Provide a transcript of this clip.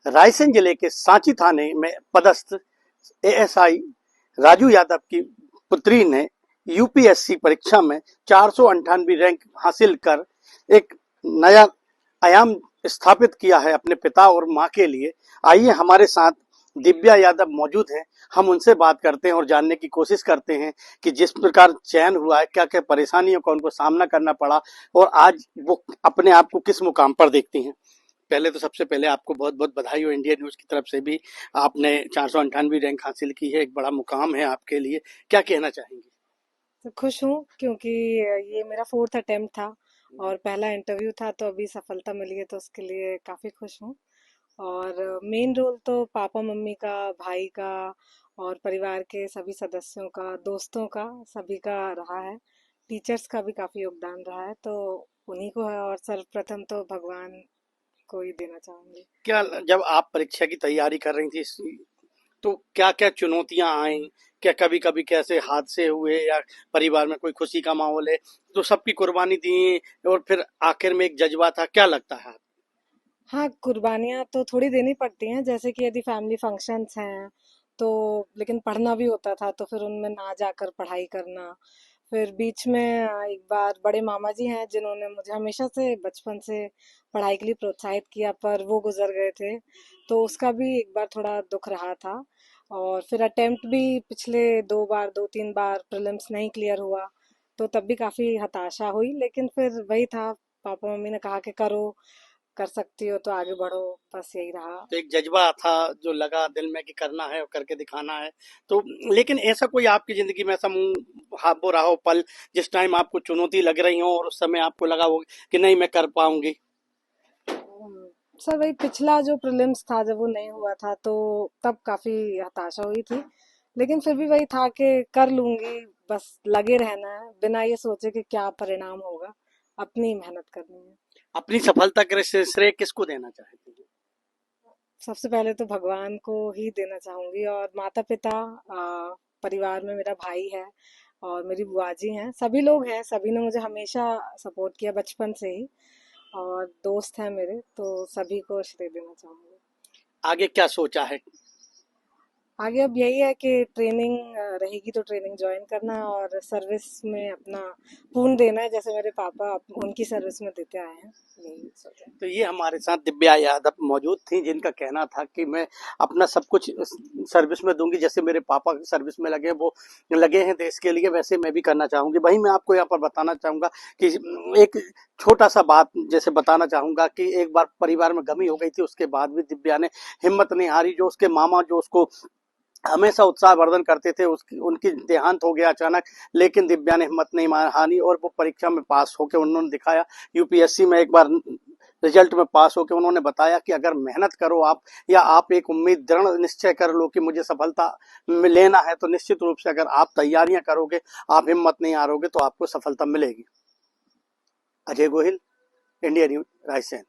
रायसेन जिले के सांची थाने में पदस्थ एएसआई राजू यादव की पुत्री ने यूपीएससी परीक्षा में 498 रैंक हासिल कर एक नया आयाम स्थापित किया है अपने पिता और मां के लिए। आइए हमारे साथ दिव्या यादव मौजूद हैं, हम उनसे बात करते हैं और जानने की कोशिश करते हैं कि जिस प्रकार चयन हुआ है, क्या क्या परेशानियों का उनको सामना करना पड़ा और आज वो अपने आप को किस मुकाम पर देखती हैं। पहले तो सबसे पहले आपको बहुत बहुत बधाई हो, इंडिया न्यूज की तरफ से भी आपने 498 रैंक हासिल की है, एक बड़ा मुकाम है आपके लिए, क्या कहना चाहेंगे। तो खुश हूँ क्योंकि ये मेरा फोर्थ अटेम्प्ट था और पहला इंटरव्यू था, तो अभी सफलता मिली है तो उसके लिए काफ़ी खुश हूँ। और मेन रोल तो पापा मम्मी का, भाई का और परिवार के सभी सदस्यों का, दोस्तों का, सभी का रहा है। टीचर्स का भी काफ़ी योगदान रहा है, तो उन्हीं को है। और सर्वप्रथम तो भगवान को ही देना चाहूँगी। क्या जब आप परीक्षा की तैयारी कर रही थी तो क्या क्या चुनौतियां आई, क्या कभी कभी कैसे हादसे हुए या परिवार में कोई खुशी का माहौल है तो सबकी कुर्बानी दी और फिर आखिर में एक जज्बा था, क्या लगता है। हाँ, कुर्बानियाँ तो थोड़ी देनी पड़ती हैं, जैसे कि यदि फैमिली फंक्शंस हैं तो, लेकिन पढ़ना भी होता था तो फिर उनमें ना जाकर पढ़ाई करना। फिर बीच में एक बार बड़े मामा जी हैं जिन्होंने मुझे हमेशा से बचपन से पढ़ाई के लिए प्रोत्साहित किया, पर वो गुजर गए थे, तो उसका भी एक बार थोड़ा दुख रहा था। और फिर अटेम्प्ट भी पिछले 2 बार, 2-3 बार प्रीलिम्स नहीं क्लियर हुआ, तो तब भी काफ़ी हताशा हुई। लेकिन फिर वही था, पापा मम्मी ने कहा कि करो, कर सकती हो तो आगे बढ़ो, बस यही रहा। तो एक जज्बा था जो लगा दिल में कि करना है और करके दिखाना है। तो लेकिन ऐसा कोई आपकी जिंदगी में ऐसा वो रहा हो पल जिस टाइम आपको चुनौती लग रही हो और उस समय आपको लगा हो कि नहीं मैं कर पाऊंगी। सर वही पिछला जो प्रीलिम्स था, जब वो नहीं हुआ था तो तब काफी हताशा हुई थी। लेकिन फिर भी वही था कि कर लूंगी, बस लगे रहना है, बिना ये सोचे कि क्या परिणाम होगा, अपनी मेहनत करनी है। अपनी सफलता के श्रेय किसको देना चाहती हैं। सबसे पहले तो भगवान को ही देना चाहूंगी, और माता पिता, परिवार में मेरा भाई है और मेरी बुआ जी हैं, सभी लोग हैं, सभी ने मुझे हमेशा सपोर्ट किया बचपन से ही। और दोस्त हैं मेरे, तो सभी को श्रेय देना चाहूंगी। आगे क्या सोचा है। आगे अब यही है कि ट्रेनिंग रहेगी तो ट्रेनिंग ज्वाइन करना है और सर्विस में अपना पूर्ण देना है, जैसे मेरे पापा उनकी सर्विस में देते आए हैं, यही सोचा है। तो ये हमारे साथ दिव्या यादव मौजूद थी जिनका कहना था कि मैं अपना सब कुछ सर्विस में दूंगी, जैसे मेरे पापा सर्विस में लगे वो लगे हैं देश के लिए, वैसे मैं भी करना चाहूंगी। वहीं मैं आपको यहाँ पर बताना चाहूंगा कि एक छोटा सा बात जैसे बताना चाहूंगा कि एक बार परिवार में गमी हो गई थी, उसके बाद भी दिव्या ने हिम्मत नहीं हारी। जो उसके मामा जो उसको हमेशा उत्साहवर्धन करते थे, उसकी उनकी देहांत हो गया अचानक, लेकिन दिव्या ने हिम्मत नहीं हारी और वो परीक्षा में पास होकर उन्होंने दिखाया। यूपीएससी में एक बार रिजल्ट में पास होकर उन्होंने बताया कि अगर मेहनत करो आप, या आप एक उम्मीद दृढ़ निश्चय कर लो कि मुझे सफलता में लेना है, तो निश्चित रूप से अगर आप तैयारियां करोगे, आप हिम्मत नहीं हारोगे, तो आपको सफलता मिलेगी। Ajay Gohil, India news, Raisen.